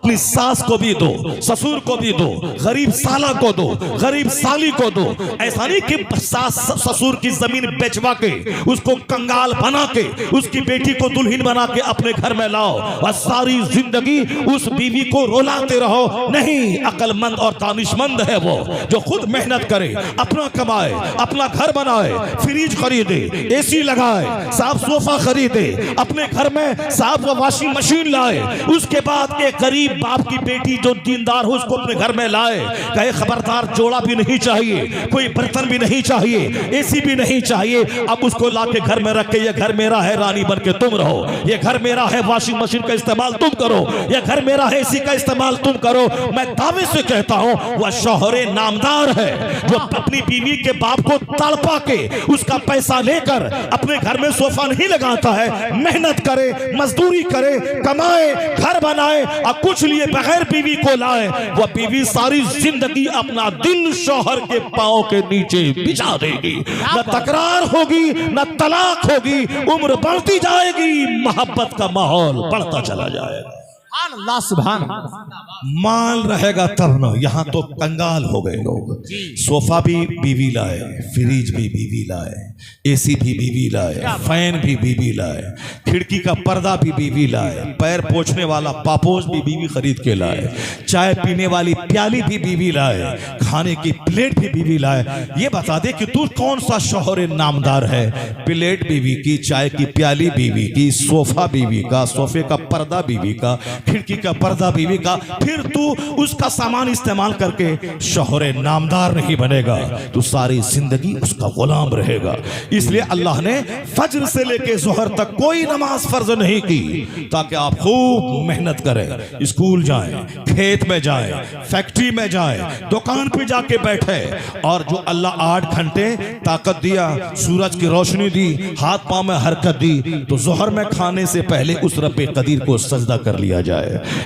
अपनी सास को भी दो, ससुर को भी दो, गरीब साला को दो, गरीब साली को दो। ऐसा नहीं कि सास ससुर की जमीन बेचवा के, उसको कंगाल बना के, उसकी बेटी को दुल्हन बना के अपने घर में लाओ और सारी जिंदगी उस बीवी को रुलाते रहो। नहीं, अक्लमंद और दानिशमंद है वो जो खुद मेहनत करे, अपना कमाए, अपना घर बनाए, फ्रिज खरीदे, एसी लगाए, साफ सोफा खरीदे, अपने घर में साफ वॉशिंग मशीन लाए। उसके बाद एक गरीब बाप की बेटी जो दीनदार हो उसको अपने घर में लाए। कहे खबरदार जोड़ा भी नहीं चाहिए, कोई बर्तन भी नहीं चाहिए, एसी भी नहीं चाहिए। अब उसको लाके घर में रख के ये घर मेरा है, रानी बन के तुम रहो, ये घर मेरा है, वॉशिंग मशीन का इस्तेमाल तुम करो, ये घर मेरा है, एसी का इस्तेमाल तुम करो। मैं दावे से कहता हूं वह शौहरे नामदार है जो अपनी बीवी के बाप को तड़पा के उसका पैसा लेकर अपने घर में सोफा नहीं लगाता है। मेहनत करे, मजदूरी करे, कमाए, घर बनाए और कुछ लिए बगैर बीवी को लाए। वह बीवी सारी जिंदगी अपना दिल शौहर के पांव के नीचे बिछा देगी। न तकरार होगी, न तलाक होगी, उम्र बढ़ती जाएगी, मोहब्बत का माहौल बढ़ता चला जाएगा। अल्लाह सुभान। माल रहेगा तब ना। यहाँ तो कंगाल हो गए लोग। सोफा भी बीवी लाए, फ्रिज भी बीवी लाए, एसी भी बीवी लाए, फैन भी बीवी लाए, खिड़की का पर्दा भी बीवी लाए, पैर पोछने वाला पापोश भी बीवी खरीद के लाए, चाय पीने वाली प्याली भी बीवी लाए, खाने की प्लेट भी बीवी लाए। ये बता दे कि तू कौन सा शौहर नामदार है। प्लेट बीवी की, चाय की प्याली बीवी की, सोफा बीवी का, सोफे का पर्दा बीवी का, खिड़की का पर्दा बीवी का, फिर तू उसका सामान इस्तेमाल करके शौहरे नामदार नहीं बनेगा, तू सारी जिंदगी उसका गुलाम रहेगा। इसलिए अल्लाह ने फज्र से लेके जोहर तक कोई नमाज फर्ज नहीं की ताकि आप खूब मेहनत करें, स्कूल जाएं, खेत में जाएं, फैक्ट्री में जाएं, दुकान पे जाके बैठे। और जो अल्लाह 8 घंटे ताकत दिया, सूरज की रोशनी दी, हाथ पांव में हरकत दी, तो जोहर में खाने से पहले उस रब्बे कदीर को सजदा कर लिया जाए।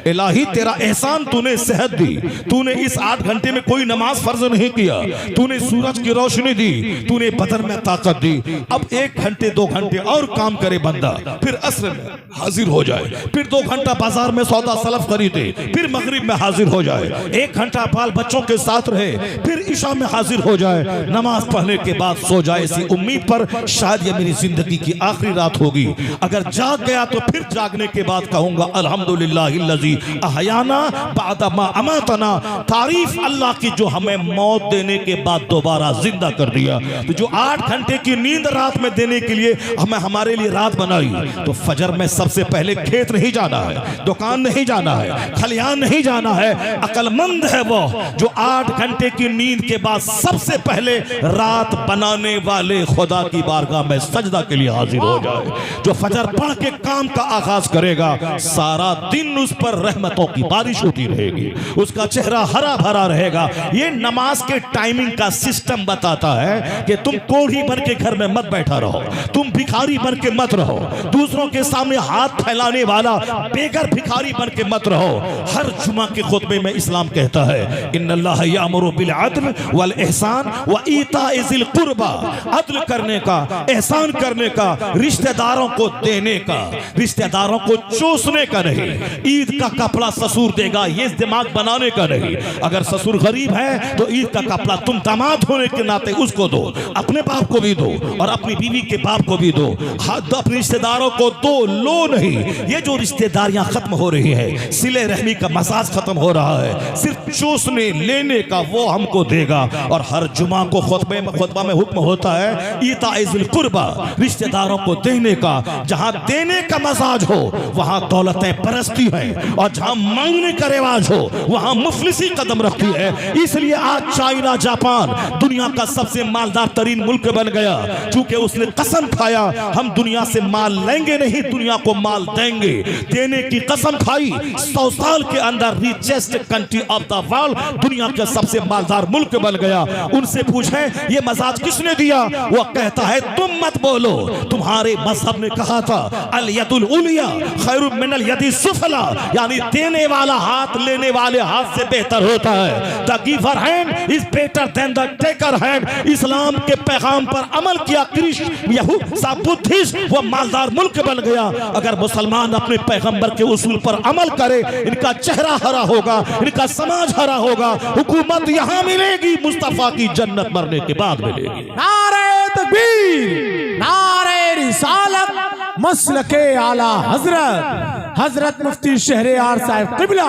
इलाही तेरा एहसान, तूने सेहत दी, तूने इस 8 घंटे में कोई नमाज फर्ज नहीं किया, तूने सूरज की रोशनी दी, तूने बदन में ताकत दी। अब 1 घंटे 2 घंटे और काम करे बंदा, फिर असर में हाजिर हो जाए, फिर 2 घंटा बाजार में सौदा सलफ खरीदे, फिर मगरिब में हाजिर हो जाए, 1 घंटा बाल बच्चों के साथ रहे, फिर इशा में हाजिर हो जाए, नमाज पढ़ने के बाद सो जाए इसी उम्मीद पर शायद ये मेरी जिंदगी की आखिरी रात होगी। अगर जाग गया तो फिर जागने के बाद कहूंगा अल्हम्दुलिल्लाहिल्लज़ी अहयाना बादा मा अमातना। तारीफ अल्लाह की जो हमें मौत देने के बाद दोबारा जिंदा कर दिया। तो जो 8 घंटे की नींद रात में देने के लिए हमें हमारे लिए रात बनाई, तो फजर में सबसे पहले खेत नहीं जाना है, दुकान नहीं जाना है, खलियान नहीं जाना है। अक्लमंद है वो जो 8 घंटे की नींद के बाद सबसे पहले रात बनाने वाले खुदा की बारगाह में सजदा के लिए हाजिर हो जाए। जो फजर पढ़ के काम का आगाज करेगा, सारा दिन उस पर रहमतों की बारिश होती रहेगी, उसका चेहरा हरा भरा रहेगा। ये नमाज के टाइमिंग का सिस्टम बताता है कि तुम कोढ़ी बन के घर में मत बैठा रहो, तुम भिखारी बन के मत रहो, दूसरों के सामने हाथ फैलाने वाला बेगर भिखारी बन के मत रहो। हर जुमा के खुतबे में इस्लाम कहता है इन्नल्लाह यामुरु बिल अद्ल वल ihsan व ईताए ज़िल कुर्बा, अदल करने का, एहसान करने का, रिश्तेदारों को देने का, रिश्तेदारों को चूसने का नहीं। ईद का कपड़ा ससुर देगा ये दिमाग बनाने का नहीं। अगर ससुर गरीब है तो ईद का कपड़ा तुम दामाद होने के नाते उसको दो, अपने बाप को भी दो और अपनी बीवी के बाप को भी दो। हाथ अपने रिश्तेदारों को दो, लो नहीं। ये जो रिश्तेदारियां खत्म हो रही है, सिले रहमी का मसाज खत्म हो रहा है, सिर्फ चूसने लेने का वो हमको देगा। और हर जुमा को खुतबा में हुक्म होता है ईताए ज़िल कुर्बा, रिश्तेदारों को देने का। जहां देने का मसाज हो वहां दौलतें परस्ती है, और जहां मांगने का रिवाज हो वहां मुफलिसी कदम रखती है। इसलिए आज चाइना जापान दुनिया का सबसे मालदार तरीन मुल्क बन गया, क्योंकि उसने कसम खाया हम दुनिया से माल लेंगे नहीं, दुनिया को माल देंगे। देने की कसम खाई, 100 साल के अंदर richest country of the world, दुनिया का सबसे मालदार मुल्क बन गया। उनसे पूछे ये मजाज किसने दिया? वो कहता है तुम मत बोलो, तुम्हारे मजहब ने कहा था अल यदुल उलिया खैरुम मिनल यदि सुफला। वाला यानी देने वाला हाथ लेने वाले हाथ से बेहतर होता है। The giver hand is better than the taker hand. इस्लाम के पैगाम पर अमल किया कृष्ण यहूद सा बुद्धिस्ट, वो मालदार मुल्क बन गया। अगर मुसलमान अपने पैगंबर के उसूल पर अमल करे, इनका चेहरा हरा होगा, इनका समाज हरा होगा। हुकूमत यहां मिलेगी, मुस्तफा की जन्नत मरने के बाद मिलेगी। नारे तकबीर, नारे रिसालत, मसलके आला हजरत, हजरत मुफ्ती शहरयार साहब किबला।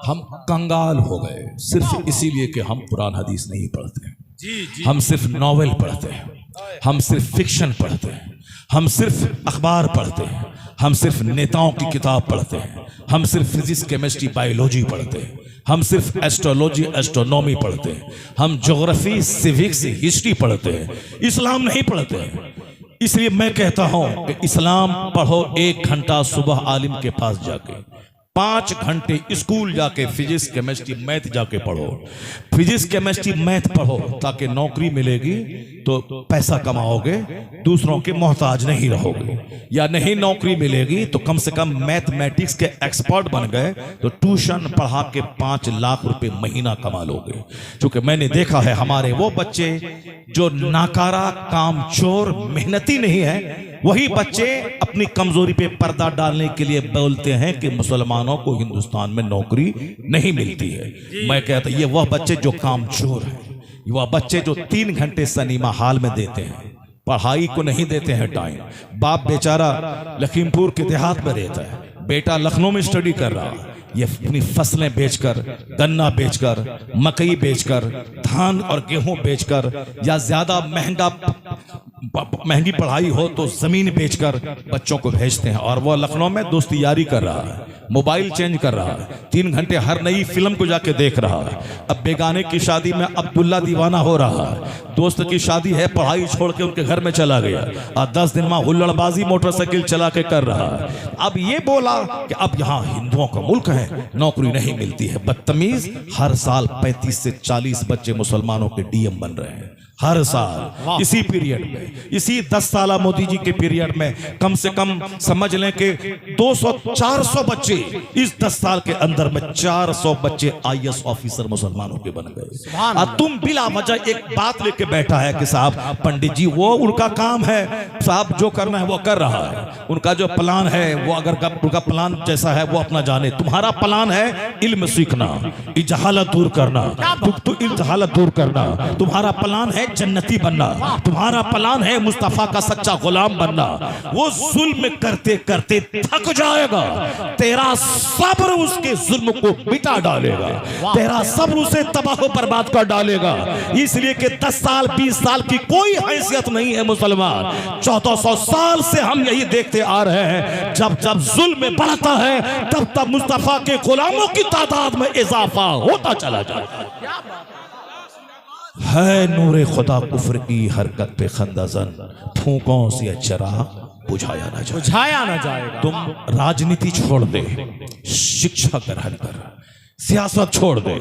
हम कंगाल हो गए सिर्फ इसीलिए कि हम कुरान हदीस नहीं पढ़ते, हम सिर्फ नॉवेल पढ़ते हैं, हम सिर्फ फिक्शन पढ़ते हैं, हम सिर्फ अखबार पढ़ते हैं, हम सिर्फ नेताओं की किताब पढ़ते हैं, हम सिर्फ फिजिक्स केमिस्ट्री बायोलॉजी पढ़ते हैं, हम सिर्फ एस्ट्रोलॉजी एस्ट्रोनॉमी पढ़ते हैं, हम ज्योग्राफी सिविक्स हिस्ट्री पढ़ते हैं, इस्लाम नहीं पढ़ते हैं। इसलिए मैं कहता हूं कि इस्लाम पढ़ो 1 घंटा सुबह आलिम के पास जाके, 5 घंटे स्कूल जाके फिजिक्स केमिस्ट्री मैथ जाके पढ़ो। फिजिक्स केमिस्ट्री मैथ पढ़ो ताकि नौकरी मिलेगी तो पैसा कमाओगे, दूसरों के मोहताज नहीं रहोगे। या नहीं नौकरी मिलेगी तो कम से कम मैथमेटिक्स के एक्सपर्ट बन गए तो ट्यूशन पढ़ा के 5 लाख रुपए महीना कमा लोगे। क्योंकि मैंने देखा है हमारे वो बच्चे जो नाकारा, कामचोर, मेहनती नहीं है, वही बच्चे अपनी कमजोरी पे पर्दा डालने के लिए बोलते हैं कि मुसलमानों को हिंदुस्तान में नौकरी नहीं मिलती है। मैं कहता ये वह बच्चे जो कामचोर हैं, वह बच्चे जो 3 घंटे सिनेमा हॉल में देते हैं, पढ़ाई को नहीं देते हैं टाइम। बाप बेचारा लखीमपुर के देहात में रहता है, बेटा लखनऊ में स्टडी कर रहा है, ये अपनी फसलें बेचकर, गन्ना बेचकर, मकई बेचकर, धान और गेहूं बेचकर, या ज्यादा महंगी पढ़ाई हो तो जमीन बेचकर बच्चों को भेजते हैं। और वो लखनऊ में दोस्ती यारी कर रहा है, मोबाइल चेंज कर रहा है, 3 घंटे हर नई फिल्म को जाके देख रहा है। अब बेगाने की शादी में अब्दुल्ला दीवाना हो रहा है, दोस्त की शादी है, पढ़ाई छोड़ के उनके घर में चला गया और 10 दिन में हुल्लड़बाजी मोटरसाइकिल चला के कर रहा है। अब ये बोला कि अब यहाँ हिंदुओं का मुल्क है, नौकरी नहीं मिलती है। बदतमीज, हर साल 35 से 40 बच्चे मुसलमानों के डीएम बन रहे हैं हर साल। इसी पीरियड में, इसी 10 साल मोदी जी के पीरियड में कम से कम समझ लें कि 200-400 बच्चे, इस 10 साल के अंदर में 400 बच्चे IAS ऑफिसर मुसलमानों के बन गए। और तुम बिला वजह एक बात लेके बैठा है कि साहब पंडित जी वो उनका काम है, साहब जो करना है वो कर रहा है, उनका जो प्लान है वो अगर उनका प्लान जैसा है वो अपना जाने। तुम्हारा प्लान है इल्म सीखना, जहालत दूर करना, जहालत दूर करना। तुम्हारा प्लान है जन्नती बनना, तुम्हारा प्लान है मुस्तफा का सच्चा गुलाम बनना। वो जुल्म करते करते थक जाएगा, तेरा सब्र उसके जुल्म को मिटा डालेगा, तेरा सब्र उसे तबाह बर्बाद कर डालेगा। इसलिए कि 10 साल 20 साल की कोई हैसियत नहीं है मुसलमान। 1400 साल से हम यही देखते आ रहे हैं, जब जब जुल्म बढ़ता है तब तब मुस्तफा के गुलामों की तादाद में इजाफा होता चला जाता है। नूरे खुदा कुफ्र की हरकत पे खंदाजन, फूकों से चिराग बुझाया ना जाएगा। तुम राजनीति छोड़ दे, शिक्षा ग्रहण कर, सियासत छोड़ दे,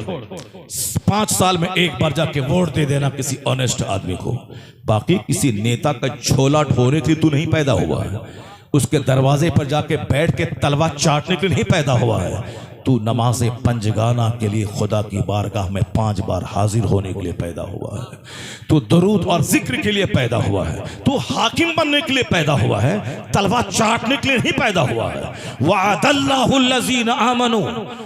5 साल में एक बार जाके वोट दे देना किसी ऑनेस्ट आदमी को। बाकी किसी नेता का झोला ढोने के लिए तू नहीं पैदा हुआ है, उसके दरवाजे पर जाके बैठ के तलवार चाटने के लिए नहीं पैदा हुआ है। तू नमाज पंजगाना के लिए खुदा की बारगाह में 5 बार हाजिर होने के लिए पैदा हुआ है। तू दरूद और जिक्र के लिए पैदा हुआ है। तू हाकिम बनने के लिए पैदा हुआ है, तलवार चाटने के लिए नहीं पैदा हुआ है। वअदल्लाहुल्लज़ीना आमनू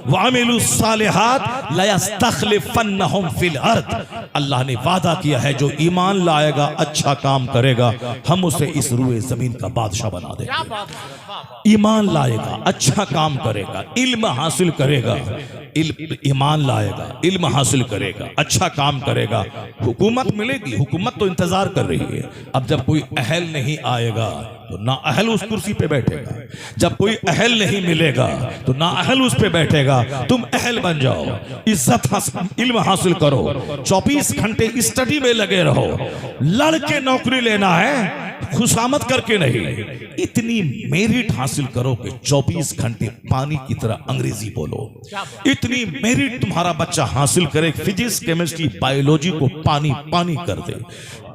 वअमिलुस्सालिहात लयस्तखलिफन्नहुम फिल अर्द। अल्लाह ने वादा किया है जो ईमान लाएगा, अच्छा काम करेगा, हम उसे इस रूए जमीन का बादशाह बना देंगे। ईमान लाएगा, अच्छा काम करेगा, इल्म हासिल करेगा, ईमान लाएगा, इल्म हासिल करेगा, अच्छा काम करेगा, हुकूमत मिलेगी। हुकूमत तो इंतजार कर रही है। अब जब कोई अहल नहीं आएगा तो ना अहल उस कुर्सी पे बैठेगा, जब कोई अहल नहीं मिलेगा तो ना अहल उस पे बैठेगा। तुम अहल बन जाओ, इज्जत इल्म हासिल करो, 24 घंटे स्टडी में लगे रहो। लड़के नौकरी लेना है, खुशामद करके नहीं। इतनी मेरिट हासिल करो कि 24 घंटे पानी की तरह अंग्रेजी बोलो। इतनी मेरिट तुम्हारा बच्चा हासिल करे, फिजिक्स केमिस्ट्री बायोलॉजी को पानी पानी कर दे।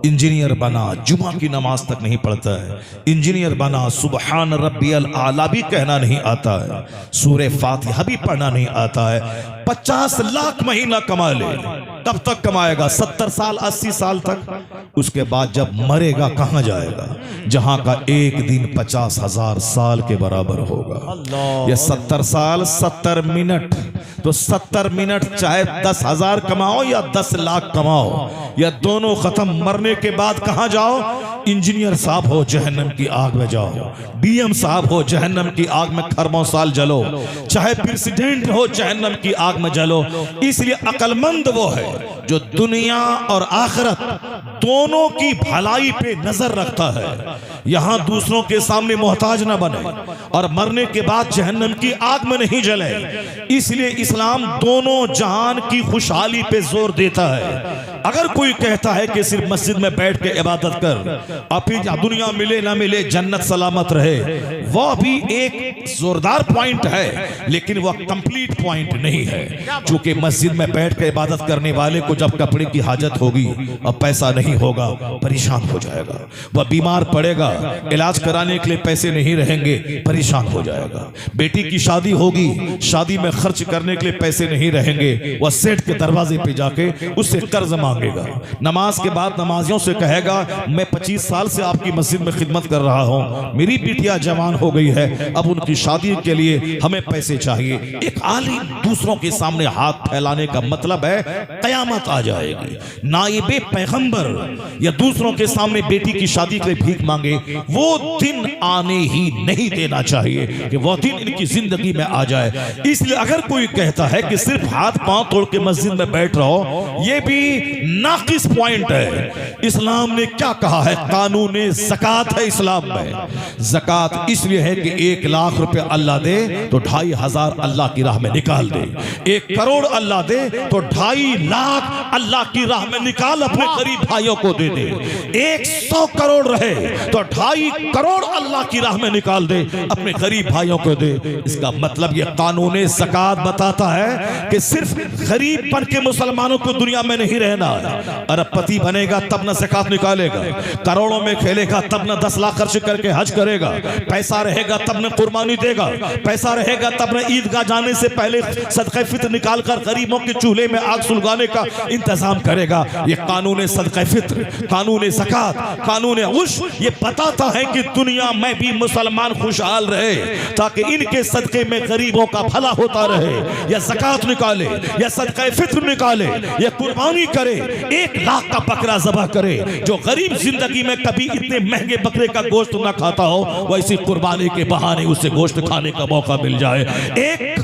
इंजीनियर बना, जुमा की नमाज तक नहीं पढ़ता है। इंजीनियर बना, सुबहान रब्बियल आला भी कहना नहीं आता है, सूरे फातिहा भी पढ़ना नहीं आता है। 50 लाख महीना कमा ले, कब तक कमाएगा? 70 साल 80 साल तक। उसके बाद जब मरेगा कहां जाएगा? जहां का एक दिन 50,000 साल के बराबर होगा। ये 70 साल 70 मिनट, तो 70 मिनट चाहे 10,000 कमाओ या 10 लाख कमाओ, या दोनों खत्म। मरने के बाद कहां जाओ? इंजीनियर साहब हो जहन्नम की आग में जाओ, डीएम साहब हो जहन्नम की आग में खरबों साल जलो, चाहे प्रेसिडेंट हो जहन्नम की आग में जलो। इसलिए अक्लमंद वो है जो दुनिया और आखिरत दोनों की भलाई पे नजर रखता है। यहां दूसरों के सामने मोहताज न बने और मरने के बाद जहन्नम की आग में नहीं जले। इसलिए इस्लाम दोनों जहान की खुशहाली पे जोर देता है। अगर कोई कहता है कि सिर्फ मस्जिद में बैठ के इबादत कर, अभी दुनिया मिले ना मिले जन्नत सलामत रहे, वह भी एक जोरदार पॉइंट है, लेकिन वह कंप्लीट पॉइंट नहीं है। क्योंकि मस्जिद में बैठ के इबादत करने वाले को जब कपड़े की हाजत होगी और पैसा नहीं होगा, परेशान हो जाएगा। वह बीमार पड़ेगा, इलाज कराने के लिए पैसे नहीं रहेंगे, परेशान हो जाएगा। बेटी की शादी होगी, शादी में खर्च करने के लिए पैसे नहीं रहेंगे, वह सेठ के दरवाजे पे जाके उससे कर्ज मांगेगा। नमाज के बाद नमाजियों से कहेगा, मैं 25 साल से आपकी मस्जिद में खिदमत कर रहा हूं, मेरी बिटिया जवान हो गई है, अब उनकी शादी के लिए हमें पैसे चाहिए। एक आलिम दूसरों के सामने हाथ फैलाने का मतलब है कयामत आ जाएगी। नाइबे पैगंबर या दूसरों के सामने बेटी की शादी के लिए भीख मांगे, वो दिन आने ही नहीं देना चाहिए कि वो दिन इनकी जिंदगी में आ जाए। इसलिए अगर कोई कहता है कि सिर्फ हाथ पांव तोड़ के मस्जिद में बैठ रहो, ये भी नाकिस पॉइंट है। इस्लाम ने क्या कहा है? कानून ज़कात है इस्लाम में। ज़कात इसलिए है कि 1 लाख रुपए अल्लाह दे तो 2,500 अल्लाह की राह में निकाल दे। 1 करोड़ अल्लाह दे तो 2.5 लाख अल्लाह की राह में निकाल अपने गरीब भाइयों को दे दे। 100 करोड़ रहे तो 2.5 करोड़ अल्लाह की राह में निकाल दे, अपने गरीब भाइयों को दे। इसका मतलब यह कानून ज़कात बताता है कि सिर्फ गरीब बन के मुसलमानों को दुनिया में नहीं रहना। अरबपति बनेगा तब न ज़कात निकालेगा, करोड़ों में खेलेगा तब न 10 लाख खर्च करके हज करेगा, पैसा रहेगा तब न कुर्बानी देगा, पैसा रहेगा तब न ईदगाह जाने से पहले सदक़े फित्र निकाल कर गरीबों के चूल्हे में आग सुलगाने का इंतजाम करेगा। ये कानून सदक़े फित्र, कानून ज़कात, कानून उश ये बताता है कि दुनिया में भी मुसलमान खुशहाल रहे, ताकि इनके सदक़े में गरीबों का भला होता रहे। या ज़कात निकाले, या सदक़े फित्र निकाले, या कुर्बानी करे, 1 लाख का बकरा ज़बह करे। जो गरीब जिंदगी में कभी इतने महंगे बकरे का गोश्त ना खाता हो, वैसी कुर्बानी के बहाने उसे गोश्त खाने का मौका मिल जाए।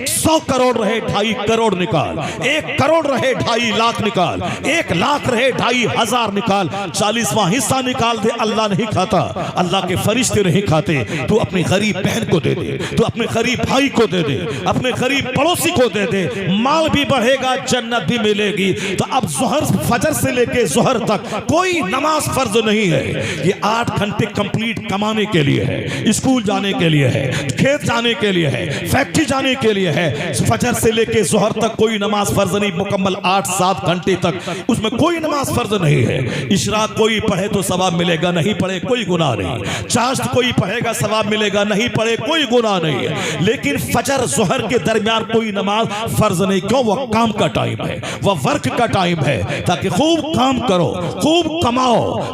100 करोड़ रहे 2.5 करोड़ निकाल, 1 करोड़ रहे 2.5 लाख निकाल, 1 लाख रहे 2,500 निकाल, 40वां हिस्सा निकाल दे। अल्लाह नहीं खाता, अल्लाह के फरिश्ते नहीं खाते। तू अपनी गरीब बहन को दे दे, तू अपने गरीब भाई को दे दे, अपने गरीब पड़ोसी को दे दे, माल भी बढ़ेगा, जन्नत भी मिलेगी। तो अब जोहर फजर से लेके जोहर तक कोई नमाज फर्ज नहीं है। ये 8 घंटे कंप्लीट कमाने के लिए है, स्कूल जाने के लिए है, खेत जाने के लिए है, फैक्ट्री जाने के लिए है। फजर से लेके जोहर तक कोई नमाज फर्ज नहीं, मुकम्मल 8-7 घंटे तक उसमें कोई नमाज फर्ज नहीं है। इशराक कोई पढ़े तो सवाब मिलेगा, नहीं पढ़े कोई गुनाह नहीं। चाश्त कोई पढ़ेगा सवाब मिलेगा, नहीं पढ़े कोई गुनाह नहीं है। लेकिन फजर जोहर के दरमियान कोई नमाज फर्ज नहीं। क्यों? वह काम का टाइम है, वह वर्क का टाइम है, ताकि खूब काम करो, खूब कमाओ,